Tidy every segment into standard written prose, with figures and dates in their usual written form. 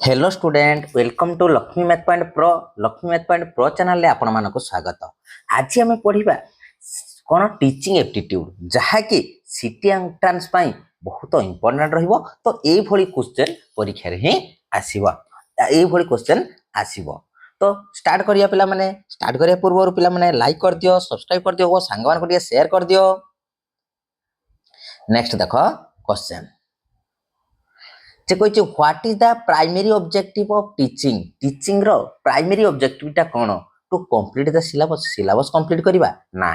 Hello student welcome to Lakshmi math point pro. Lakshmi math point pro channel रे आपण मानको स्वागत। आज आम पढ़ा कौन टीचिंग एप्टीट्यूड जहाँकि सिटी एंट्रांस पाई बहुत इंपोर्टेंट रहिबो। तो एई भली क्वेश्चन परीक्षा रे ही आसीबो, एई भली क्वेश्चन आसीबो। तो स्टार्ट करिया पिला माने, स्टार्ट करिया पूर्व पिला माने लाइक कर दियो, सब्सक्राइब कर दियो, सांग मान को शेयर कर दियो। नेक्स्ट देखो क्वेश्चन जे कहिछि what is the primary objective of teaching. Teaching रो प्राइमरी ऑब्जेक्टिव टा कोन? To complete the syllabus, syllabus complete करिबा ना,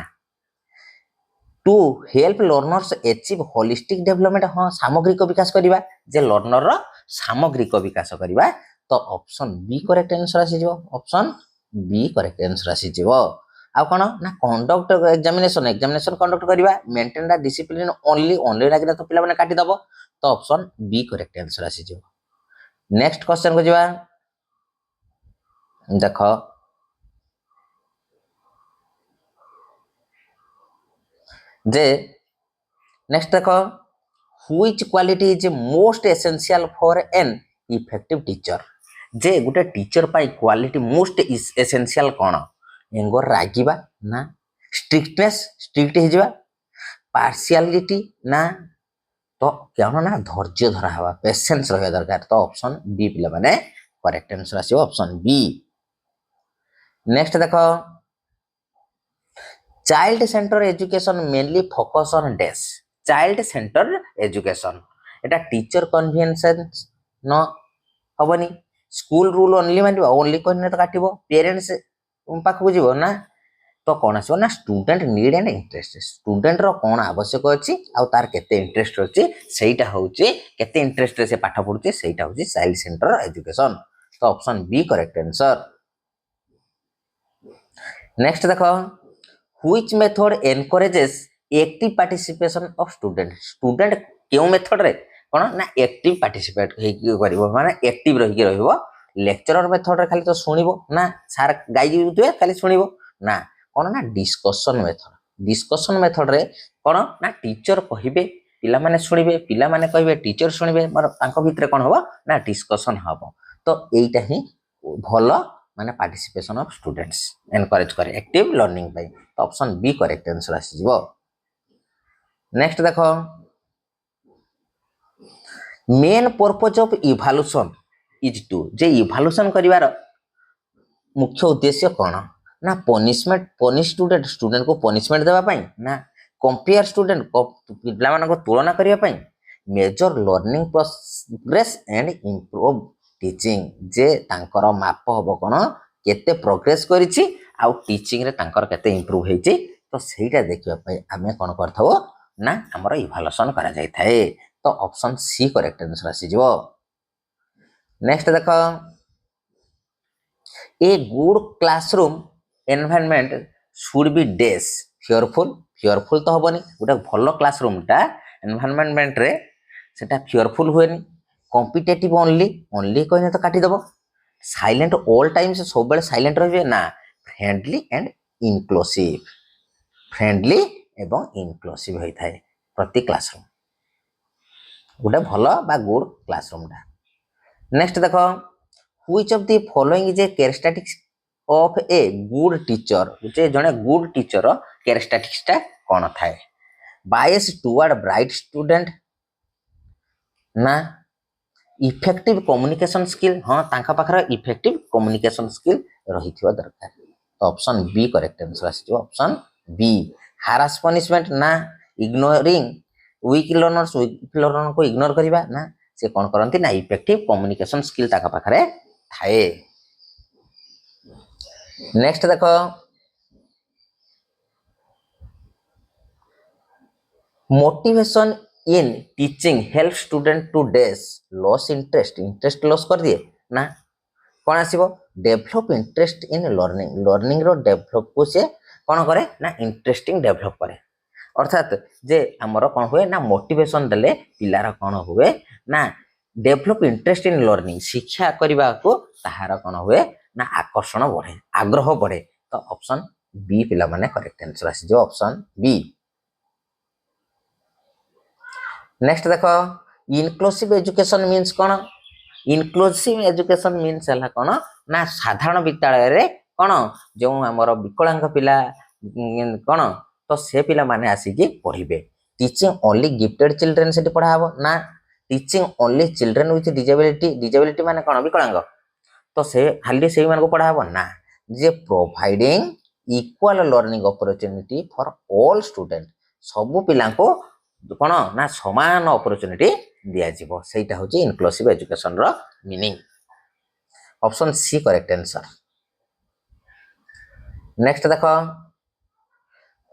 to help learners achieve holistic development. हां सामग्रिक विकास करिबा, जे लर्नर रो सामग्रिक विकास करिबा। तो ऑप्शन बी करेक्ट आंसर आसी जिवो, ऑप्शन बी करेक्ट आंसर आसी जिवो। आ कोन ना कंडक्ट एग्जामिनेशन, एग्जामिनेशन कंडक्ट करिबा, maintain the discipline only, only लागिला तो पिला माने काटी दबो। तो ऑप्शन बी करेक्ट आंसर आसी जिवो। नेक्स्ट क्वेश्चन को जीवा देखो, जे नेक्स्ट देखो which quality is most essential for an effective teacher. जे गुटे टीचर पाई क्वालिटी मोस्ट एसेंशियल कोन? एंगर रागिबा ना, स्ट्रिक्टनेस स्ट्रिक्ट हे जिबा, पार्शियलिटी ना, तो क्या ना धैर्य धरा हवा, पेशेंस रहबा दरकार। तो ऑप्शन बी पिला माने करेक्ट आंसर आसीबो, ऑप्शन बी। नेक्स्ट देखो child centre education mainly focus on dash. Child centre education एटा टीचर कन्वेंशन न हबनी, स्कूल रूल ओनली मानिबा, ओनली कहने तो काटिबो, पेरेंट्स पाखु जीवो ना। तो कौन आसो ना student need and interest, student रो कौन आवश्यक अछि आ तार केते इंटरेस्ट अछि सेटा होउची, केते इंटरेस्ट से पाठ पढुची सेटा होउची चाइल्ड सेंटर एजुकेशन। तो option B correct answer. Next देखो which method encourages active participation of student. Student केउ मेथड रे कोन ना एक्टिव पार्टिसिपेट करिवो, माने एक्टिव रहि के रहिवो। लेक्चरर मेथड रे खाली तो सुनिबो ना, सर गाइड दिउतबे खाली सुनिबो ना, कोन ना डिस्कशन मेथड। डिस्कशन मेथड रे कोन ना टीचर कहिबे, पिला माने सुनिबे, पिला माने कहिबे, टीचर सुनिबे, माने तांको भितरे कोन हबो ना डिस्कशन हबो। तो एइटा ही भलो माने पार्टिसिपेशन ऑफ स्टूडेंट्स एनकरेज करे एक्टिव लर्निंग पाई। तो ऑप्शन बी करेक्ट आंसर आसी जिवो। नेक्स्ट देखो main purpose of evaluation is to. जे इवैल्यूएशन करिवार मुख्य उद्देश्य कोन ना पनिशमेंट, पनिश स्टूडेंट, स्टूडेंट को पनिशमेंट देबा पाई ना, कंपेयर स्टूडेंट को पिला माने को तुलना करिया पाई, measure learning progress and improve teaching. जे तांकर माप हबो कोन केते प्रोग्रेस करिछि आ टीचिंग रे तांकर केते इंप्रूव हेछि। तो सेटा देखिया पाई आमे कोन करथाओ ना हमर इवैल्यूएशन करा जाय थाए। तो ऑप्शन सी करेक्ट आंसर आसी जिवो। नेक्स्ट देखो a good classroom environment should be dash fearful. Fearful तो हबनी, गोटे भलो क्लासरूम टा एनवायरनमेंट रे सेटा फियरफुल हुएनी। कॉम्पिटिटिव ओनली, ओनली कहने तो काटी दबो। साइलेंट ऑल टाइम से सब बेले साइलेंट रहिबे ना, फ्रेंडली एंड इनक्लूसिव, फ्रेंडली एवं इनक्लूसिव होई थाए प्रति क्लासरूम, गोटे भलो बा गुड क्लासरूम टा। नेक्स्ट देखो which of the following is a characteristics of a good teacher. जे जने गुड टीचर कैरेक्टरिस्टिक्स टा कोन थाए? बायस टुवर्ड ब्राइट स्टूडेंट ना, इफेक्टिव कम्युनिकेशन स्किल। हां तांका पाखरा इफेक्टिव कम्युनिकेशन स्किल रहिथिबा दरकार। तो ऑप्शन बी करेक्ट आंसर आसी, ऑप्शन बी। हारास पनिशमेंट ना, ignoring week learners, week learner को इग्नोर करिबा ना, से कोन करंती ना इफेक्टिव कम्युनिकेशन स्किल ताका पाखरे थाए। नेक्स्ट देखो motivation in teaching help student to dash loss interest. Interest loss कर दिए ना, कौन आसीबो develop interest in learning. Learning रो डेवलप को से कौन करे ना इंटरेस्टिंग डेवलप करे। अर्थात जे हमर कौन हुए ना मोटिवेशन देले पिलार कौन हुए ना डेवलप इंटरेस्ट इन लर्निंग, शिक्षा करबा को ताहार कौन हुए ना आकर्षण बढ़े, आग्रह बढ़े। तो ऑप्शन बी पिला माने करेक्ट आंसर आसी जो ऑप्शन बी। नेक्स्ट देखो इनक्लूसिव एजुकेशन मीन्स कौन इनक्लूसिव एजुकेशन मीन्स है कौन ना साधारण विद्यालय रे कौन जो आमर विकलांग पिला कौन तो से पिला माने आसिकी पढ़िबे टीचिंग ओनली गिफ्टेड चिल्ड्रेन से पढ़ा हबो ना teaching only children with disability माने कौन विकलांग तो से खाली से मान को पढ़ा हबो ना जे providing equal learning opportunity for all student सबु पिला को कौन ना समान अपॉर्चुनिटी दिया जीवो सेटा होची इनक्लूसिव एजुकेशन रो meaning option C correct answer next देखो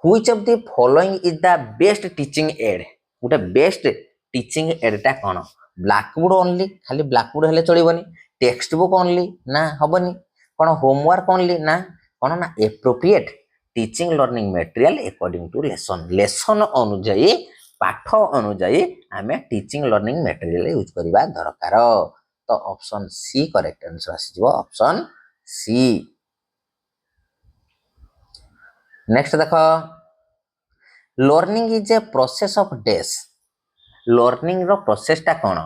which of the following is the best teaching aid गोटे बेस्ट टीचिंग एडटा कौन ब्लैकबोर्ड ओनली खाली ब्लैकबोर्ड हेले चलिबनी टेक्स्ट बुक ओनली ना हबनी कौन होमवर्क ओनली ना कौन ना appropriate teaching learning material according to lesson अनुଯାୟୀ पाठ अनुଯାୟୀ आमे टीचिंग लर्निंग मटेरियल यूज करबा दरकार तो ऑप्शन सी करेक्ट आंसर आसी जीवो ऑप्शन सी नेक्स्ट देखो learning is a process of days learning रो प्रोसेस टा कौन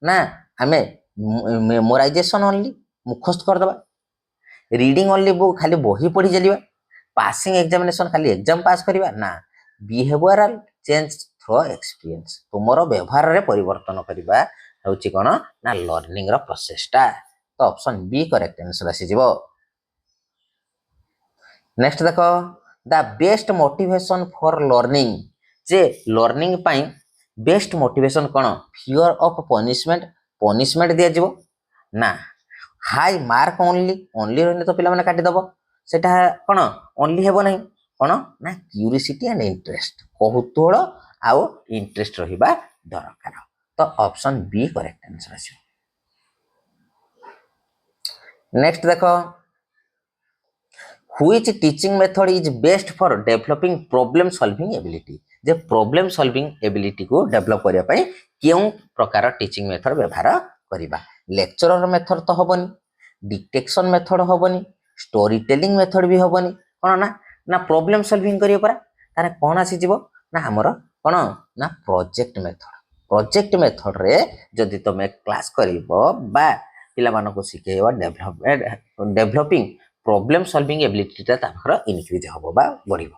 ना आमे मेमोराइजेशन ओनली मुखस्त कर दबा रीडिंग ओनली बुक खाली बही पढ़ी चलिबा पासिंग एग्जामिनेशन खाली एग्जाम पास करबा ना बिहेवियरल चेंज थ्रू एक्सपीरियंस तुमरो व्यवहार रे परिवर्तन करबा होची कोन ना लर्निंग रो प्रोसेस टा तो ऑप्शन बी करेक्ट आंसर आसी जीवो नेक्स्ट देखो the best motivation for learning J learning pi best motivation cone fear of punishment दिया जीवो ना हाई मार्क ओनली रहने तो पिला माने काटी दबो सेटा कोन ओनली हेबो नहीं कोन ना क्यूरियोसिटी एंड इंटरेस्ट कौतूहल आउ इंटरेस्ट रहिबा दरकार तो ऑप्शन बी करेक्ट आंसर आसी नेक्स्ट देखो which teaching method is best for developing problem solving ability J problem solving ability को डेवलप करिया पई केउ प्रकार टीचिंग मेथड व्यवहार करिबा लेक्चरर मेथड तो हबनी डिटेक्शन मेथड हबनी स्टोरी टेलिंग मेथड भी हबनी कोन ना ना प्रॉब्लम सॉल्विंग करियो परा तारे कोन आसी जीवो ना हमर कोन ना प्रोजेक्ट मेथड रे जदि तुम क्लास करिवो बा पिला मानको को सिखेइबा डेवलपिंग प्रॉब्लम सॉल्विंग एबिलिटी ता ताकर इनक्रीज हबो बा बढ़िबो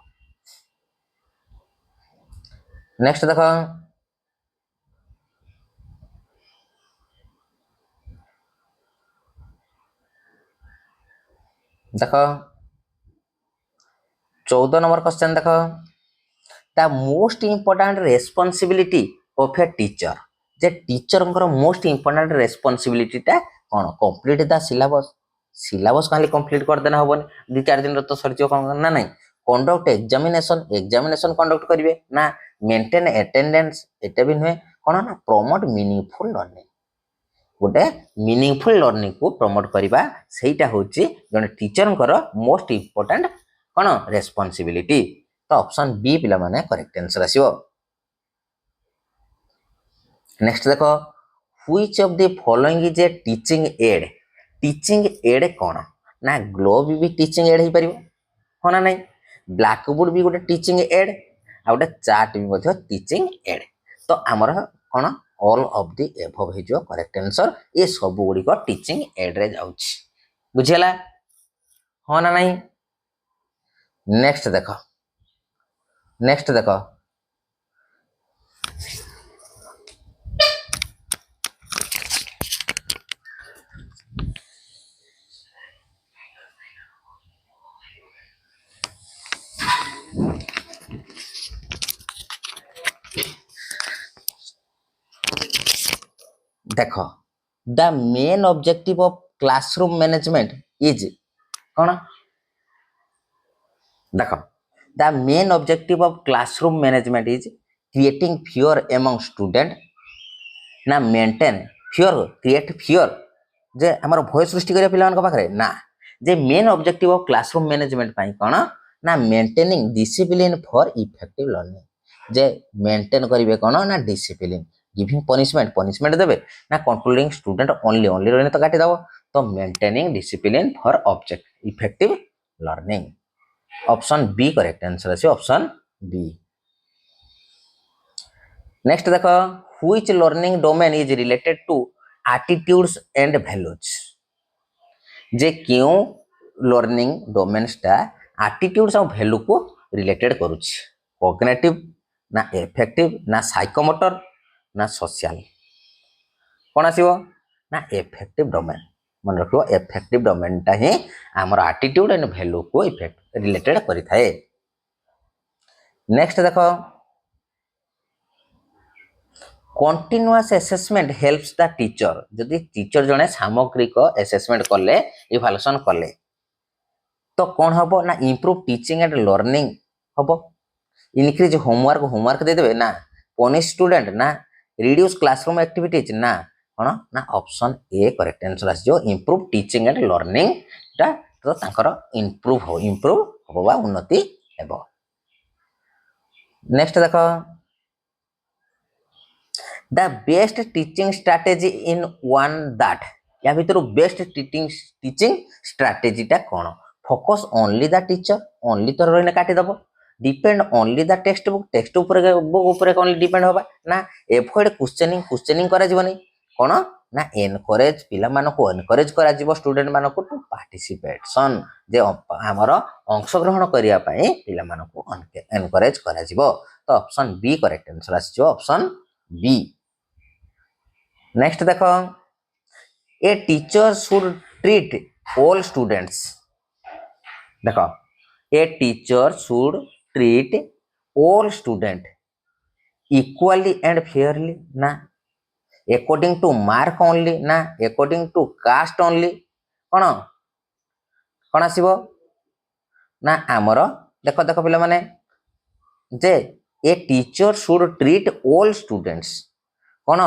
नेक्स्ट देखो देखो 14 नंबर क्वेश्चन देखो the most important responsibility of a teacher J teacher most important responsibility टा कौन कंप्लीट द सिलेबस खाली कंप्लीट कर देना हबनी 2-4 दिन तो सर ना नहीं कंडक्ट एग्जामिनेशन कंडक्ट करिवे ना मेंटेन अटेंडेंस एटा भी नुहे कौन ना प्रमोट मीनिंगफुल लर्निंग गोटे मीनिंगफुल लर्निंग को प्रमोट करवा सेटा होची जने टीचर मोस्ट इंपोर्टेंट कौन रेस्पॉन्सिबिलिटी तो ऑप्शन बी पिला माने करेक्ट आंसर आसीबो नेक्स्ट देखो which of the following is A teaching add कौन ना ग्लोब भी टीचिंग एड हो पारिबो हो ना नहीं ब्लैकबोर्ड भी गोटे टीचिंग एड आ गोटे चार्ट भी मध्ये टीचिंग एड तो हमर कौन ऑल ऑफ द एबव हे जो करेक्ट आंसर ये सब गुडी को टीचिंग एड रे जाउछि बुझियला हो ना नहीं नेक्स्ट देखो देखो the main objective of classroom management is कौन देखो the main objective of classroom management is creating fear among student ना मेंटेन क्रिएट फियर जे हमर भय सृष्टि करिया पिला मानक पाखरे ना जे main objective of classroom management पाई कोन ना maintaining discipline for effective learning जे मेंटेन करिवे कोन ना डिसिप्लिन गिविंग पनिशमेंट देबे ना कंट्रोलिंग स्टूडेंट ओनली रहने तो काटी दबो तो maintaining discipline for object effective learning option B correct answer है ऑप्शन बी नेक्स्ट देखो which learning domain is related to attitudes and values जे क्यों लर्निंग डोमेन्सटा आटीट्यूड्स और भैल्यू को रिलेटेड करुच्ची कॉग्निटिव ना एफेक्टिव ना साइकोमोटर ना सोशल कौन आसो ना एफेक्टिव डोमेन मन रखो एफेक्टिव डोमेनटा ही आमर आटीट्यूड एंड भैल्यू को इफेक्ट रिलेटेड करि थाए। नेक्स्ट देखो continuous assessment helps the teacher जदि टीचर जने सामग्रिक असेसमेंट कले इवैल्यूएशन कले तो कौन हम ना इम्प्रूव टीचिंग एंड लर्निंग हम इनक्रीज होमवर्क दे देबे ना पनिश स्टूडेंट ना रिड्यूस क्लासरूम एक्टिविटीज ना कौन ना ऑप्शन ए करेक्ट आंसर आसो इम्प्रूव टीचिंग एंड लर्निंग टा तो तांकर इम्प्रूव हो बा उन्नति हेबो। नेक्स्ट देखो the best teaching strategy in one that या भीतर बेस्ट टीचिंग स्ट्रैटेजीटा कौन focus only the teacher only तो रही काटी दब depend only the text book book only depend होगा ना एवॉइड क्वेश्चनिंग करा जीवनी कौन ना एनकरेज पिला मानको एनकरेज करा जीवो स्टूडेंट मानको टू पार्टिसिपेशन जे हमर अंशग्रहण करिया पई पिला मानको एनकरेज करा जीवो तो ऑप्शन बी करेक्ट आंसर आछो ऑप्शन बी। नेक्स्ट देखो a teacher should treat all students देखो a teacher should treat all student equally and fairly ना अकॉर्डिंग टू मार्क ओनली ना अकॉर्डिंग टू कास्ट ओनली कौन कौन आसीबो ना आमर देखो देखो पिला माने जे a teacher should treat all students कौन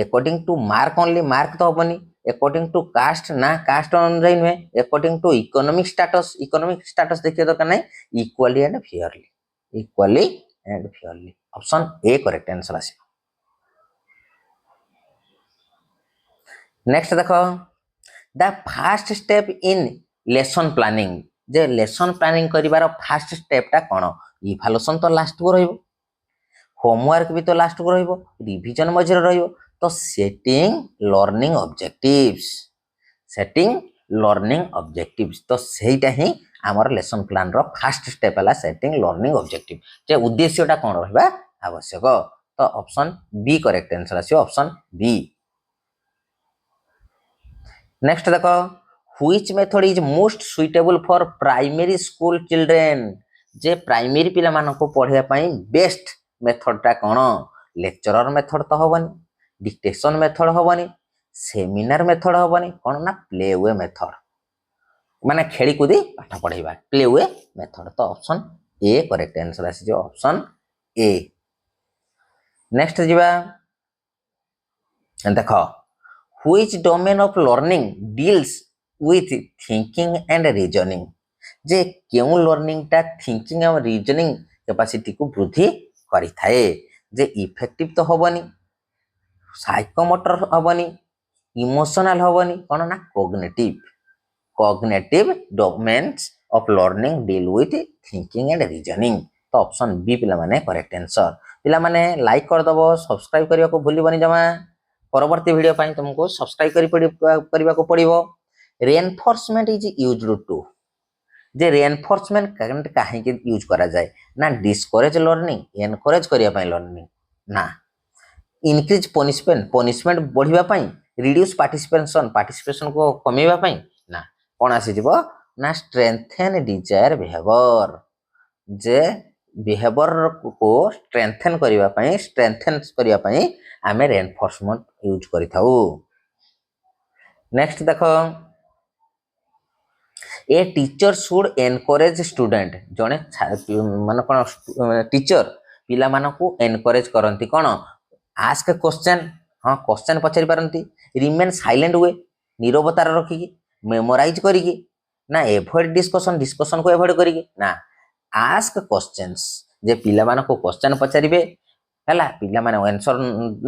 according to mark only mark तो हेनी अकॉर्डिंग टू कास्ट ना कास्ट अनुसार नुहे अकॉर्डिंग टू इकोनॉमिक स्टेटस देखिए दरकार ना equally and fairly option A correct answer आसी। नेक्स्ट देखो the first step in lesson planning जे लेसन प्लानिंग करिवार फास्ट स्टेपटा कौन इवैल्यूएशन तो लास्ट को रहिबो होमवर्क भी तो लास्ट को रहिबो रिवीजन मझिरे रहिबो तो सेटिंग लर्निंग ऑब्जेक्टिव्स तो सेटा ही आमर लेसन प्लान रो फास्ट स्टेप है सेटिंग लर्निंग ऑब्जेक्टिव जे उद्देश्यटा कौन रहिबा आवश्यक तो ऑप्शन बी करेक्ट आंसर आसी ऑप्शन बी। नेक्स्ट देखो which method is most suitable for primary school children J primary पिला मानको पढ़िया पई बेस्ट मेथडटा कौन लेक्चरर मेथड तो हेनी डिक्टेशन मेथड हेनी सेमिनार मेथड हेनी कौन ना प्ले वे मेथड माने खेली कूदी पाठ पढ़ेबा प्ले वे मेथड तो ऑप्शन ए करेक्ट आंसर आसी ऑप्शन ए। नेक्स्ट जीवा देखो which domain of learning deals with thinking and reasoning जे क्यों लर्निंगटा थिंकिंग और रीजनिंग कैपेसिटी को वृद्धि करि थाए जे इफेक्टिव तो हेनी साइकोमोटर हेनी इमोशनल हेनी कौन ना cognitive domains of learning deal with thinking and reasoning तो ऑप्शन बी पिला माने करेक्ट आंसर। पिला माने लाइक कर दबो सब्सक्राइब करिया को भूलिबनी जमा परवर्ती वीडियो पाई तुमको सब्सक्राइब करिबा को पड़िबो। रेनफोर्समेंट इज यूज्ड टू जे रेनफोर्समेंट कहीं यूज करा जाए ना डिस्करेज लर्निंग एनकरेज करिया पई लर्निंग ना इनक्रीज पनिशमेंट बढ़िबा पई रिड्यूस पार्टिसिपेशन को कमेबा पई ना कौन आसी जीवो ना स्ट्रेंथेन डिजायर बिहेवियर जे बिहेवियर को स्ट्रेंथेन करिया पई आमे रेनफोर्समेंट यूज करिथाउ। नेक्स्ट देखो a teacher should encourage student जने मान कौन टीचर पिला मानकू एनकरेज करती कौन आस्क क्वेश्चन हाँ क्वेश्चन पचारि पारती रिमेन साइलेंट हुए नीरवतार रखिकी मेमोराइज करिकी ना एवॉइड डिस्कशन को एवॉइड करिकी ना आस्क क्वेश्चंस जे पिला मानकू क्वेश्चन पचारिबे हला पिला माने आंसर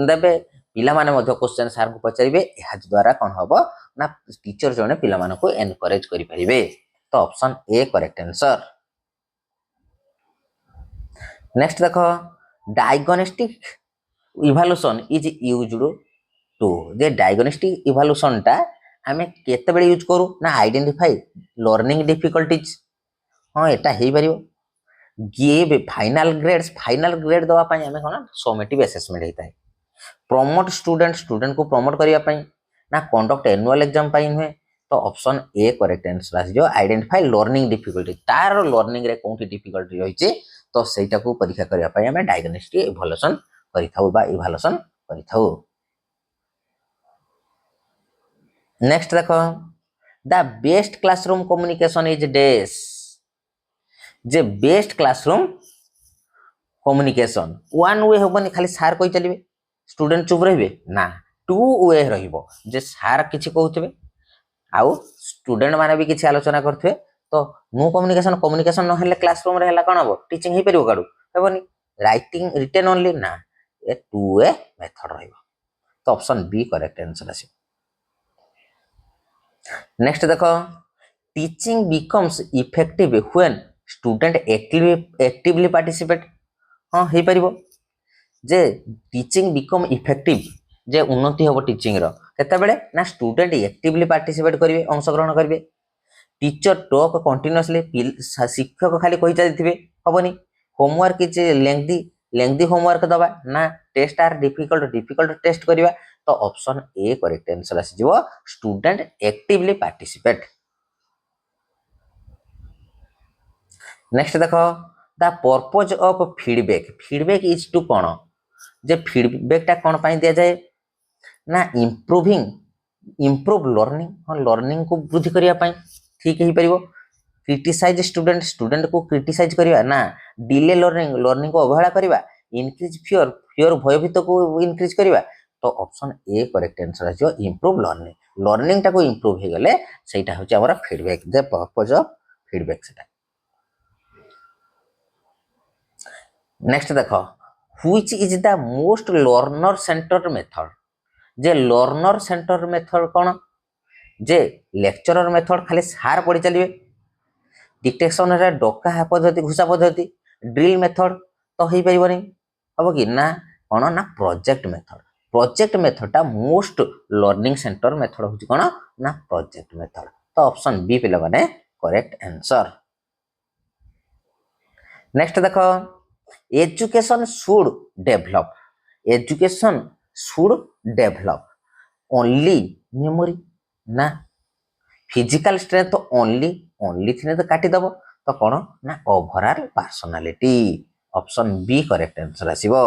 देबे पिला माने मध्य क्वेश्चन सार को पचारिबे एहा द्वारा कौन हबो ना टीचर जने पिला मानकू एनकरेज करि परिबे तो option A correct answer. Next देखो diagnostic evaluation is used to जे डायग्नोस्टिक इभालुएसन टा आमे केतेबेले यूज करू ना आइडेंटिफाई लर्निंग डिफिकल्टीज हाँ एटा हेई परिबो गिव फाइनल ग्रेड दवा पाई आमे कोन समेटिव असेसमेंट हेता है प्रमोट स्टूडेंट को प्रमोट करिया पाई ना कंडक्ट एनुअल एग्जाम पाई नुहे तो ऑप्शन ए करेक्ट आंसर आसी जो आइडेंटिफाई लर्निंग डिफिकल्टी तार लर्निंग रे कोनटी डिफिकल्टी रहिचे तो सेटा को परीक्षा करिया पाई आमे डायग्नोस्टिक इवैल्यूएशन करिथाउ बा इवैल्यूएशन करिथाउ नेक्स्ट देखो the best classroom communication is dash जे best classroom communication one way होबनी खाली सार कहि चलिबे स्टूडेंट चुप रहिबे ना टू वे रहिबो जे सार किछि कहउतबे आउ स्टूडेंट माने भी किछि आलोचना करथबे तो नो कम्युनिकेशन न हेले क्लासरूम रे हला कोन हबो टीचिंग हे परिबो काडू हेबनी राइटिंग रिटन ओनली ना ए टू वे मेथड रहिबो तो ऑप्शन बी करेक्ट आंसर आसी नेक्स्ट देखो teaching becomes effective when student actively participate हाँ हे परिबो जे टीचिंग बिकम इफेक्टिव जे उन्नति होबो टीचिंग रो केतेबेले ना स्टूडेंट एक्टिवली पार्टिसिपेट करिवे अंशग्रहण करिवे टीचर टॉक कंटीन्यूअसली शिक्षक खाली कहि जाथिबे हबनी होमवर्क किछि लेंथी होमवर्क दबा ना टेस्ट आर डिफिकल्ट टेस्ट करिवा तो ऑप्शन ए करेक्ट आंसर आसी जिवो स्टूडेंट एक्टिवली पार्टिसिपेट नेक्स्ट देखो the purpose of feedback is to कोन जे फीडबैक टा कोन पाई दिया जाए ना इम्प्रूव लर्निंग हाँ लर्निंग को वृद्धि करिया पाई ठीक ही परिबो क्रिटिसाइज स्टूडेंट को क्रिटिसाइज करिवा ना डिले लर्निंग को अवहेला करिवा इंक्रीज फियर भयभीत को इंक्रीज करिवा तो ऑप्शन ए करेक्ट आंसर आछो इम्प्रूव लर्निंग टा को इम्प्रूव हे गले सेटा होची हमर feedback the purpose of feedback सेटा नेक्स्ट देखो which is the most learner centred method जे लर्नर सेंटर मेथड कोन जे लेक्चरर मेथड खाली सार पढ़ी चलिए डिटेक्शन रे डका पद्धति घुसा पद्धति ड्रिल मेथड तो हो पारिबनी हम कि ना कोन ना प्रोजेक्ट मेथड टा मोस्ट लर्निंग सेंटर मेथड होची कोन ना प्रोजेक्ट मेथड तो ऑप्शन बी पिला माने करेक्ट आंसर नेक्स्ट देखो education should develop only memory ना फिजिकल स्ट्रेंथ ओनली थिने तो काटी दबो तो कोन ना overall personality option B correct answer आसीबो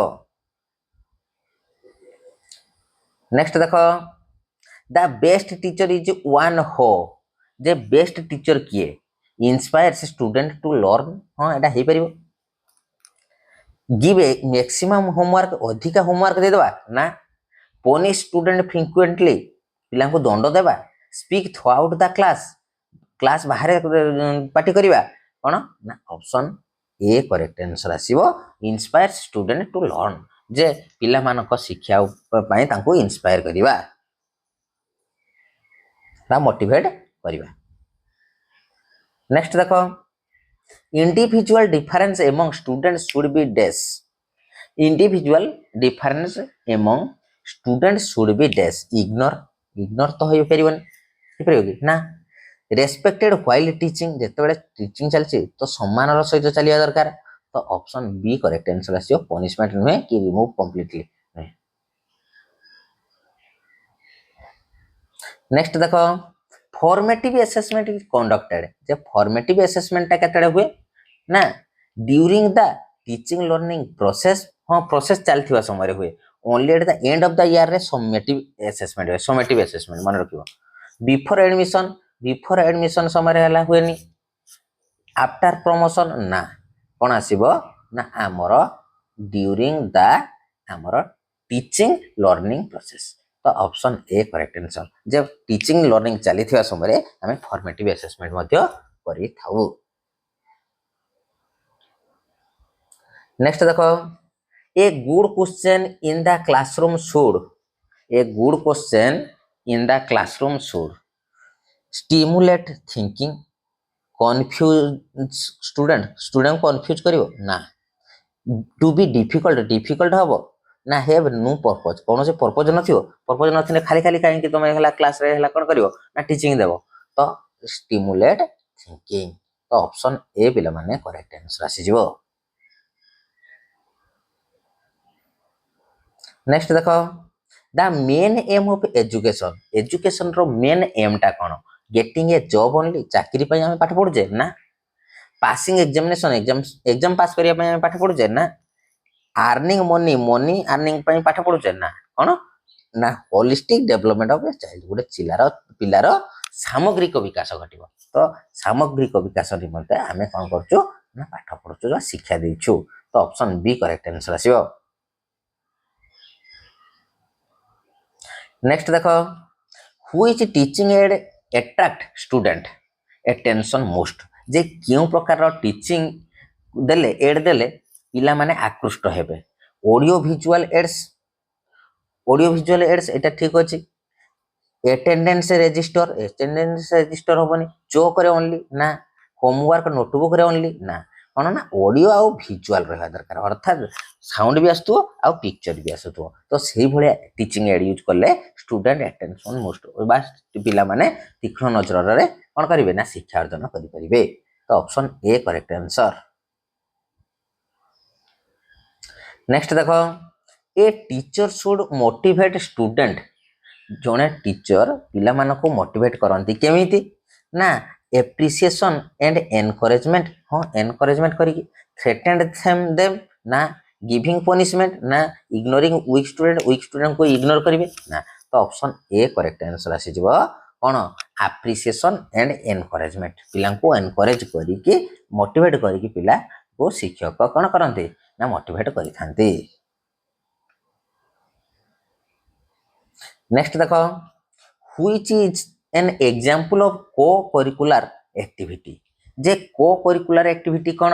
नेक्स्ट देखो the best teacher is one who जे बेस्ट टीचर किए इंस्पायर्स स्टूडेंट टू लर्न हां एटा हे परिबो गिव मैक्सिमम होमवर्क अधिका होमवर्क दे दबा ना पनिश स्टूडेंट फ्रीक्वेंटली पिला को दंड देबा speak throughout the class बाहर पार्टी करिवा कोन ना ऑप्शन ए करेक्ट आंसर आसीबो इंस्पायर स्टूडेंट टू लर्न जे पिला मानक शिक्षा पई तांको इंस्पायर करिवा ना मोटिवेट करिवा नेक्स्ट देखो individual difference among students should be dash individual difference among students should be dash ignore तो हो परिबन ना रेस्पेक्टेड व्हाइल टीचिंग जेतेबेले टीचिंग चलछि तो सम्मान रो सहित चलिया दरकार तो option B correct answer आसियो punishment नुहे कि रिमूव कंप्लीटली नेक्स्ट देखो formative assessment is conducted J formative assessment ता केतडे हुए ना during the teaching learning process हां प्रोसेस चलथिवा समय रे हुए only eight the end of the year रे समेटिव असेसमेंट मन रखिबो बिफोर एडमिशन समय रे हला हुएनी आफ्टर प्रमोशन ना कोन आसीबो ना हमर ड्यूरिंग द हमर टीचिंग लर्निंग प्रोसेस तो ऑप्शन ए करेक्ट आंसर जब टीचिंग लर्निंग चली थिवा समय रे हमें फॉर्मेटिव असेसमेंट मध्य करि थाउ नेक्स्ट देखो a good question in the classroom should stimulate thinking confuse student confuse करिवो ना टू बी डिफिकल्ट हबो ना हैव नो पर्पज कौन से पर्पज नथियो पर्पज नथिने खाली खाली काहे तुम हला क्लास रे हला कोन करियो ना टीचिंग देबो तो स्टिमुलेट थिंकिंग तो ऑप्शन ए पिला माने करेक्ट आंसर आसी जिवो। नेक्स्ट देखो the main aim of education education रो मेन एम टा कोन गेटिंग ए जॉब ओनली चाकरी पय हम पाठ पढुजे ना पासिंग एग्जामिनेशन एग्जाम पास करिया पय हम पाठ पढुजे ना अर्निंग मनी अर्निंग पय पाठ पढुजे ना कोन ना holistic development of a child गोटे पिलार सामग्रिक विकास घटिबो तो सामग्रिक विकास निमंते आमे कोन करछु ना पाठ पढुछु जो शिक्षा देछु तो ऑप्शन बी करेक्ट आंसर आसीबो। नेक्स्ट देखो which teaching aid attract student attention most जे क्यों प्रकार टीचिंग देले एड देले पिला माने आकृष्ट हेबे ऑडियो विजुअल एड्स एटा ठीक अछि अटेंडेंस रजिस्टर होबनी जो करे ओनली ना होमवर्क नोटबुक रे ओनली ना कोन ना ऑडियो आ विजुअल रहबा दरकार अर्थात साउंड भी आस्तु आ पिक्चर भी आस्तु तो सेही भले टीचिंग एड यूज करले स्टूडेंट अटेंशन मोस्ट बस पिला माने तीक्ष्ण नजर रे कोन करिवे ना शिक्षा अर्जन करि परिबे तो option A correct answer. Next देखो a teacher should motivate student जने टीचर पिला मानको मोटिवेट करंती केमिति ना एप्रिसिएशन एंड एनकरेजमेंट हाँ एनकरेजमेंट करी थ्रेटेंड देम ना गिविंग पनिशमेंट ना इग्नोरिंग वीक स्टूडेंट को इग्नोर करिवे ना तो ऑप्शन ए करेक्ट आंसर आसी जिवो कोन एप्रिसिएशन एंड एनकरेजमेंट पिला को एनकरेज करी कि मोटिवेट करी कि पिला को शिक्षक कोन करंती ना मोटिवेट करि थांती। नेक्स्ट देखो which is an example of को करिकुलर एक्टिविटी जे को करिकुलर एक्टिविटी कोन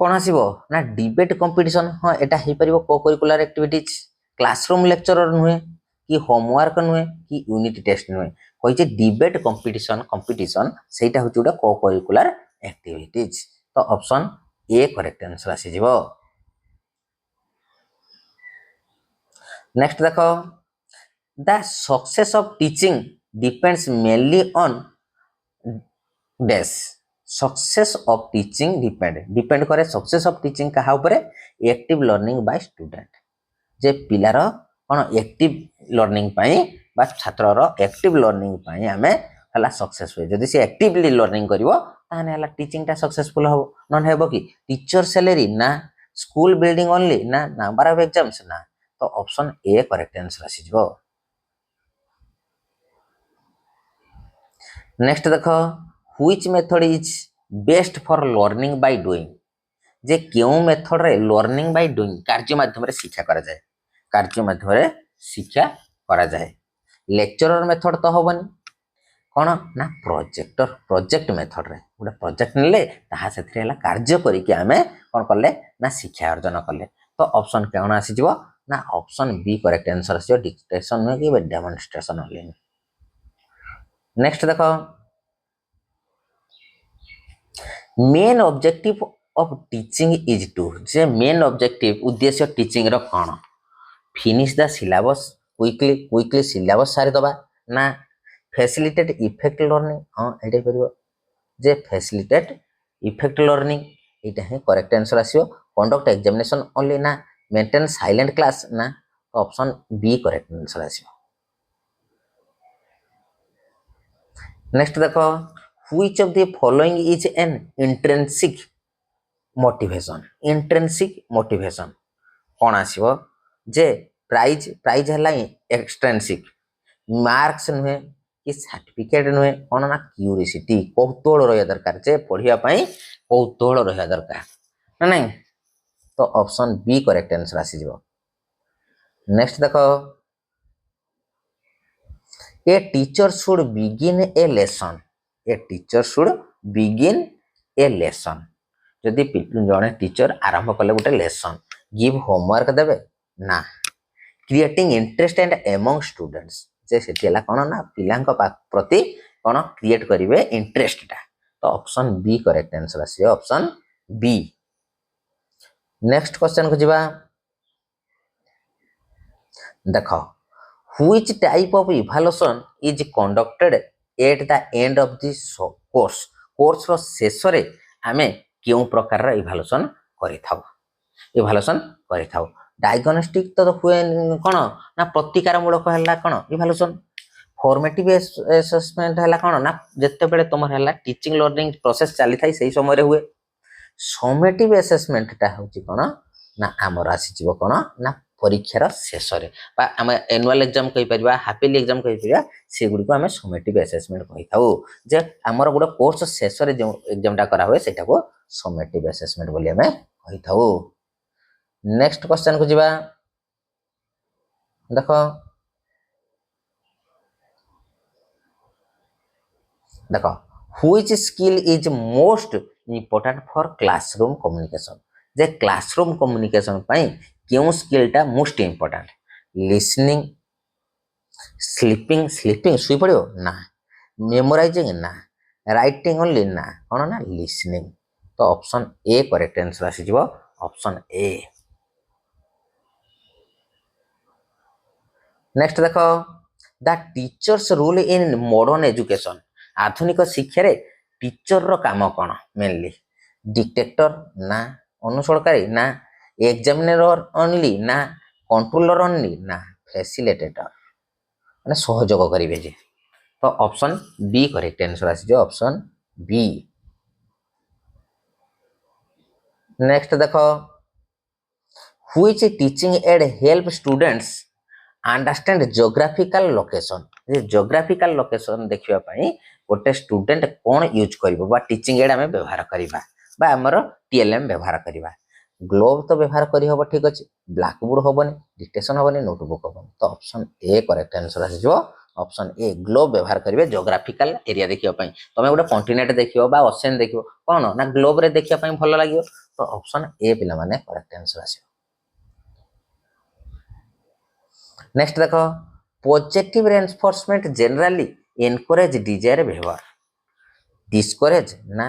आसीबो ना डिबेट कंपटीशन हाँ एटा हे परिबो को करिकुलर एक्टिविटीज क्लासरूम लेक्चरर नुहे कि होमवर्क नुहे कि यूनिट टेस्ट नुहे कहि जे डिबेट कंपटीशन सेटा होची उडा को करिकुलर एक्टिविटीज तो ऑप्शन ए करेक्ट आंसर आसी जिवो। नेक्स्ट देखो the success of teaching depends mainly on dash success of teaching depend करे सक्सेस ऑफ टीचिंग कहा ऊपर एक्टिव लर्निंग बाय स्टूडेंट जे पिलार कोन एक्टिव लर्निंग पाई बा छात्रर एक्टिव लर्निंग पाई हमें हला सक्सेस हुए जदि से एक्टिवली लर्निंग करिवो ताने हला टीचिंग टा सक्सेसफुल हो नन हेबो कि टीचर सैलरी ना स्कूल बिल्डिंग ओनली ना नंबर ऑफ एग्जाम्स ना तो ऑप्शन ए करेक्ट आंसर आसी जिवो। नेक्स्ट देखो which method is best for learning by doing जे क्यों मेथड रे लर्निंग बाय डूइंग कार्य माध्यम रे शिक्षा करा जाए कार्य माध्यम रे शिक्षा करा जाए लेक्चरर मेथड तो होबनी कोन ना प्रोजेक्ट मेथड रे गोटे प्रोजेक्ट नेले ताहा सेथरे हला कार्य करी कि हमें कोन करले ना शिक्षा अर्जन करले तो ऑप्शन केना आसी जिवो ना ऑप्शन बी करेक्ट आंसर आसी डिक्टेशन नो कि डेमोन्स्ट्रेशन ओनली। नेक्स्ट देखो main objective of teaching is to जे मेन ऑब्जेक्टिव उद्देश्य टीचिंग रो कोन finish the syllabus quickly syllabus सारी दबा ना फैसिलिटेट इफेक्ट लर्निंग हाँ एटा करिवो जे फैसिलिटेट इफेक्ट लर्निंग एटा है करेक्ट आंसर आसीओ कंडक्ट एग्जामिनेशन ओनली ना मेंटेन साइलेंट क्लास ना ऑप्शन बी करेक्ट आंसर आसीओ। नेक्स्ट देखो which of the following is an intrinsic motivation कौन आसीबो जे प्राइज हला एक्सट्रिंसिक मार्क्स नुहे कि सर्टिफिकेट नुहे कौन ना क्यूरियोसिटी कौतूहल रहिया दरकार जे पढ़िया पई कौतूहल रहिया दरकार ना नहीं तो ऑप्शन बी करेक्ट आंसर आसी जिवो। नेक्स्ट देखो a teacher should begin A lesson जदि जने टीचर आरंभ कले गोटे लेसन गिव होमवर्क देबे ना creating interest and among students जे सेठी हला कोन ना पिलांक प्रति कोन क्रिएट करिवे इंटरेस्ट टा तो ऑप्शन बी करेक्ट आंसर आसी ऑप्शन बी। नेक्स्ट क्वेश्चन को जीवा देख which type of evaluation is conducted at the end of the course course रो शेष रे आमे केउ प्रकार रो इवैल्यूएशन करिथाउ इवैल्यूएशन करिथाउ डायग्नोस्टिक तो हुए कोन ना प्रतिकार मूलक हला कोन इवैल्यूएशन फॉर्मेटिव असेसमेंट हला कोन ना जत्ते बेले तुमर हला टीचिंग लर्निंग प्रोसेस चली थाई सही समय रे हुए समेटिव असेसमेंट टा होची कोन ना हमर आसी जीव कोन ना परीक्षार शेष रे बा हम एनुअल एग्जाम कहि परिबा हाफिली एग्जाम कहि परिबा से गुडी को हम समेटिव असेसमेंट कहि थाउ जे हमर गुडा कोर्स शेष रे जो एग्जाम टा करा हुए सेटा को समेटिव असेसमेंट बोली हम कहि थाउ नेक्स्ट क्वेश्चन को जीवा देखो देखो which skill is most important for classroom communication J classroom communication पई क्यों स्किल टा most important listening sleeping sleeping सुई पड़ियो ना मेमोराइजिंग ना राइटिंग ओनली ना कौन ना लिसनिंग तो ऑप्शन ए करेक्ट आंसर आसी जीवो ऑप्शन ए नेक्स्ट देखो the teacher's role in modern education आधुनिक शिक्षा रे टीचर रो काम कोन मेनली डिक्टेटर ना अनुसरकारी ना एग्जामिनर ओनली ना कंट्रोलर ओनली ना फैसिलिटेटर माने सहयोग करिवे जे तो ऑप्शन बी करेक्ट आंसर आसी जो ऑप्शन बी नेक्स्ट देखो which teaching add help students understand geographical location J geographical location देखिबा पई गोटे स्टूडेंट कोन यूज करबो बा टीचिंग एड हमें व्यवहार करिबा बा हमर टीएलएम व्यवहार करिबा ग्लोब तो व्यवहार करि होबो ठीक अछि ब्लैक बोर्ड होबनी डिक्टेशन होबनी नोटबुक होबनी तो ऑप्शन ए करेक्ट आंसर आसी जो ऑप्शन ए ग्लोब व्यवहार करिवे जियोग्राफिकल एरिया देखिबा पई तमे गोटे कॉन्टिनेंट देखियो बा ओशियन देखियो कोन ना ग्लोब रे देखिबा पई भलो लागियो तो ऑप्शन ए पिला माने करेक्ट आंसर आसी नेक्स्ट देखो positive reinforcement generally encourage desire behaviour discourage ना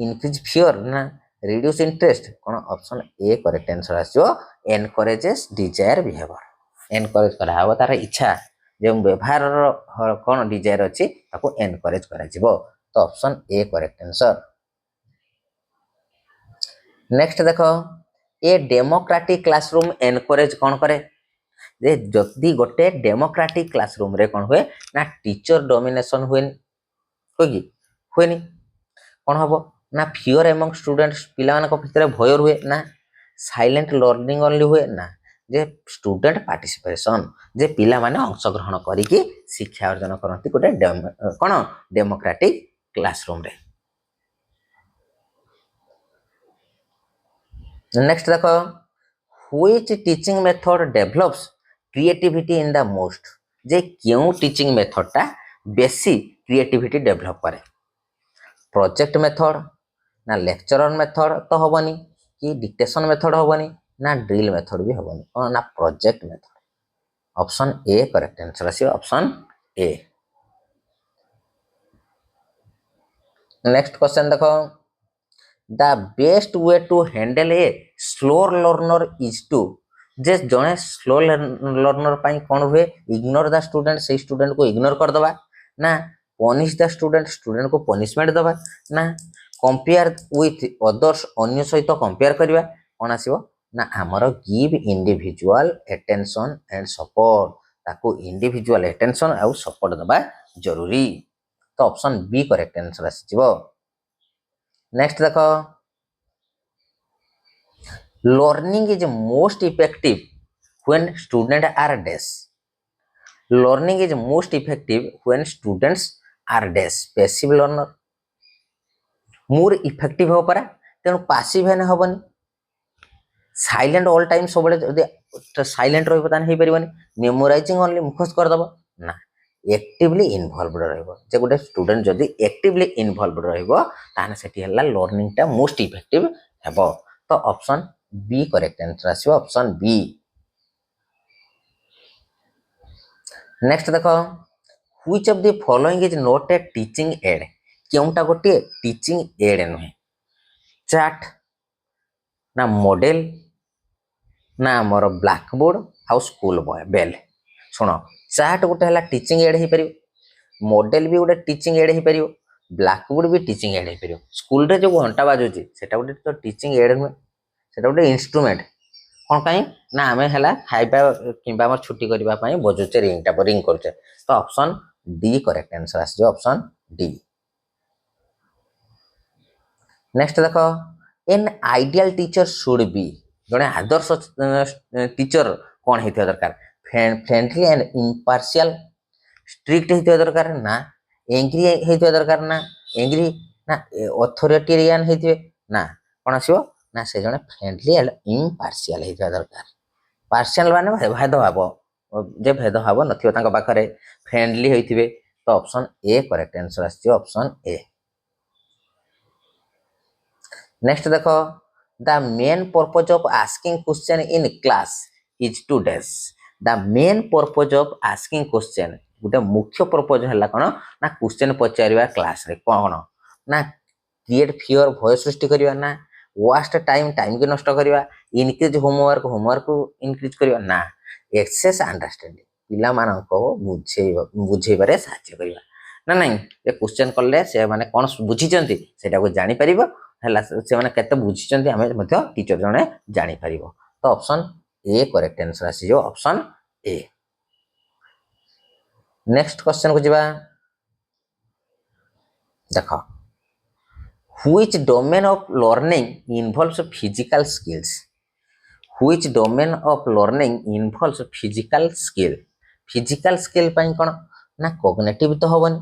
इंक्रीज फियर ना रिड्यूस इंटरेस्ट कौन ऑप्शन ए करेक्ट आंसर आसो एनकरेजेस डिजायर बिहेवियर एनकरेज करा हबो तार इच्छा जे व्यवहार कौन डिजायर अछि ताको एनकरेज करा जिवो तो option A correct answer next देखो ए डेमोक्रेटिक क्लासरूम एनकरेज कौन करे जे जदि गोटे डेमोक्रेटिक क्लासरूम रे कौन हुए ना टीचर डोमिनेशन हुए कि हुएनी कौन हम ना फियर एमंग स्टूडेंट्स पिला मानक भितर भय रुए ना साइलेंट लर्निंग ओनली हुए ना जे स्टूडेंट पार्टिसिपेशन जे पिला माने अंशग्रहण करिकी शिक्षा अर्जन करंती गोटे कौन डेमोक्रेटिक क्लासरूम रे नेक्स्ट देखो which teaching method develops creativity in the most जे क्यों टीचिंग मेथड टा बेसी क्रिएटिविटी डेवलप करे प्रोजेक्ट मेथड ना लेक्चरर मेथड तो हबनी कि डिक्टेशन मेथड हबनी ना ड्रिल मेथड भी हबनी कौन ना project method option A correct answer आसी ऑप्शन ए नेक्स्ट क्वेश्चन देखो the best way to handle a slow learner is to जे जने स्लो लर्नर पाई कौन हुए इग्नोर द स्टूडेंट से स्टूडेंट को इग्नोर कर दबा ना पनिश द स्टूडेंट को पनिशमेंट दबा ना कंपेयर विथ अदर्स अन्य सहित कंपेयर करबा कौन आसीबो ना हमर give individual attention and support ताको इंडिविजुअल अटेंशन और सपोर्ट दबा जरूरी तो ऑप्शन बी करेक्ट आंसर आसीबो नेक्स्ट देखो learning is most effective when student are dash learning is most effective when students are dash passive learner more effective हो पारा तेणु पासिव हेने हबनी साइलेंट ऑल टाइम सब जदि साइलेंट रहिबो तान हे परिबनी मेमोराइजिंग ओनली मुखस्त कर दबो ना एक्टिवली इन्वॉल्वड रहिबो जे गोटे स्टूडेंट जदि एक्टिवली इन्वॉल्वड रहिबो ताने सेठी हला लर्निंग टा मोस्ट इफेक्टिव हेबो तो ऑप्शन बी करेक्ट आंसर आसीबो ऑप्शन बी नेक्स्ट देखो which of the following is not a teaching aid केउंटा गोटे टीचिंग एड नुहे चार्ट ना मॉडल ना आमर ब्लैकबोर्ड आउ स्कूल बॉय बेल। शुण चार्ट गोटे है टीचिंग एड हो पार, मॉडल भी गोटे टीचिंग एड हो पार, ब्लैकबोर्ड भी टीचिंग एड हो पार। स्कूल रे जो घंटा बाजुची सेटा गोटे तो टीचिंग एड नुहे, सेटा गोटे इंस्ट्रूमेंट। कौन कहीं ना आम है खाଇବା किंबा आम छुट्टी करने बजुचे रिंग रिंग करुचे। तो ऑप्शन डी करेक्ट आंसर आस ऑप्शन डी। नेक्स्ट देख an ideal teacher should be, जड़े आदर्श टीचर कौन होता दरकार? फ्रेंडली एंड इम्पार्शियल, स्ट्रिक्ट होता दरकार ना एंग्री होता दरकार ना एंग्री ना अथॉरिटेरियन होते ना कौन आसो ना से जड़े फ्रेंडली एंड इम्पार्शियल होता दरकार। पार्शियल माने भेदभाव, जे भेदभाव नथिबो पाखरे फ्रेंडली होइथिबे। तो ऑप्शन ए करेक्ट आंसर आसी ऑप्शन ए। नेक्स्ट देखो the main purpose of asking question in class is to dash. The main purpose of asking question गोटे मुख्य पर्पज है कौन ना क्वेश्चन पचार क्लास रे कौन ना क्रिएट फियर भय सृष्टि करवा ना वास्ट टाइम टाइम की नष्ट करवा इनक्रीज होमवर्क होमवर्क इनक्रीज करवा ना एक्सेस अंडरस्टैंडिंग पिला मानको बुझेबारे साहाय्य करवा ना नहीं ये क्वेश्चन कले से माने कौन बुझीचंती सेटा को जानि परिबो है से माने केते बुझीचंती हमें मध्य टीचर जने जानि परिबो। तो ऑप्शन ए करेक्ट आंसर आसी जो ऑप्शन ए। नेक्स्ट क्वेश्चन को जिबा देखो which domain of learning involves physical skills. Which domain of learning involves physical skill. Physical skill पाई कोन ना कॉग्निटिव तो होबनी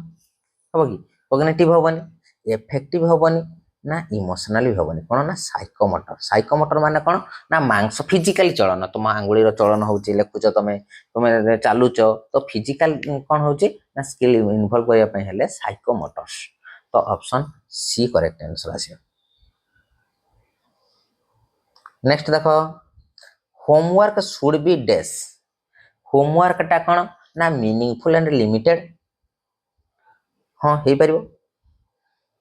हम कि कॉग्निटिव होबनी इफेक्टिव होबनी ना इमोशनल भी होबनी कोन ना साइकोमोटर। साइकोमोटर माने कोन ना मांस फिजिकली चलन तुम आंगुलीर चलन होची लेखुच तुम चालुच तो फिजिकल कोन होची ना स्किल इन्वॉल्व करिया पई हेले साइकोमोटर्स। तो ऑप्शन सी करेक्ट आंसर आसी। नेक्स्ट देखो homework should be dash. Homework टा कोन ना मीनिंगफुल एंड लिमिटेड हाँ हो पार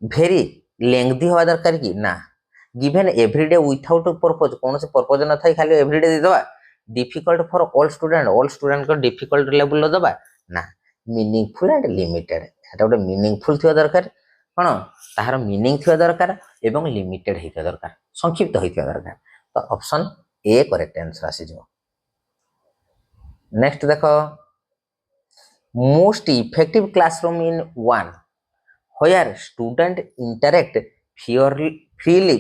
भेरी लेंथी हवा दरकार कि ना गिवेन एवरीडे विथआउट पर्पज कौन से पर्पज न था खाली एवरीडे देदबा डिफिकल्ट फॉर ऑल स्टूडेंट को डिफिकल्ट लेवल दबा ना मीनिंगफुल एंड लिमिटेड एटा गोटे मीनिंगफुल थिया दरकार कौन तार मीनिंग थिया दरकार एवं लिमिटेड होता दरकार संक्षिप्त होता दरकार। तो ऑप्शन ए करेक्ट आंसर आसी जो। नेक्स्ट देखो most effective classroom in one where student interact freely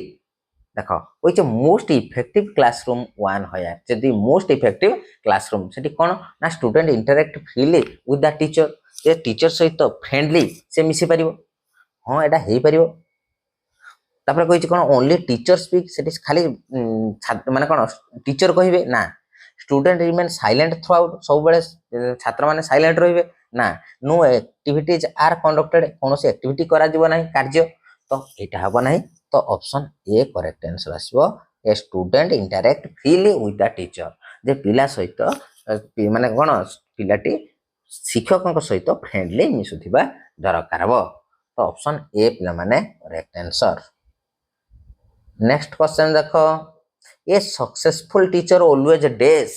देखो which most effective classroom one where जदि मोस्ट इफेक्टिव क्लासरूम सेठी कोन ना student interact freely with the teacher J teacher सहित friendly से मिसी परिबो हां एटा हेई परिबो। तापर कहिछ कोन ओनली टीचर स्पीक सेठी खाली माने कोन टीचर कहिबे ना student remain silent through out सब बेले छात्र माने साइलेंट रहिबे ना नो एक्टिविटीज आर कंडक्टेड कौन से एक्टिविटी करा जीव ना कार्य तो यहाँ हम ना। तो ऑप्शन ए करेक्ट आंसर आसो A student interact freely with the teacher जे पिला सहित माने कौन पिलाटी शिक्षक सहित फ्रेंडली मिसुथिबा दरकार हो। तो ऑप्शन ए पिला माने करेक्ट आंसर। नेक्स्ट क्वेश्चन देखो a successful teacher always dash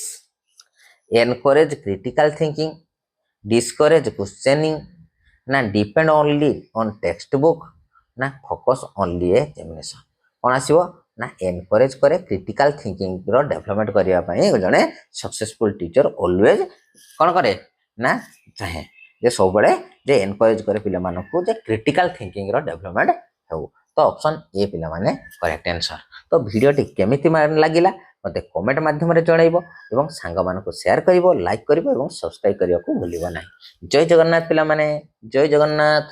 encourage critical thinking discourage questioning ना depend only on text book ना फोकस ओनली एग्जामिनेशन कौन आसो ना एनकरेज करे क्रिटिकल थिंकिंग रो डेवलपमेंट करने जड़े सक्सेसफुल टीचर ऑलवेज कौन करे ना चाहे जे सब बड़े जे एनकरेज करे पिला मानकु जे क्रिटिकल थिंकिंग रो डेवलपमेंट हो। तो ऑप्शन ए पिला माने करेक्ट आंसर। तो वीडियोटी केमिति लागिला मते कमेंट माध्यम रे जणाइबो एवं सांग मानको शेयर करिवो लाइक करिवो एवं सब्सक्राइब करिया को भूलिबो नाही। जय जगन्नाथ पिला माने जय जगन्नाथ।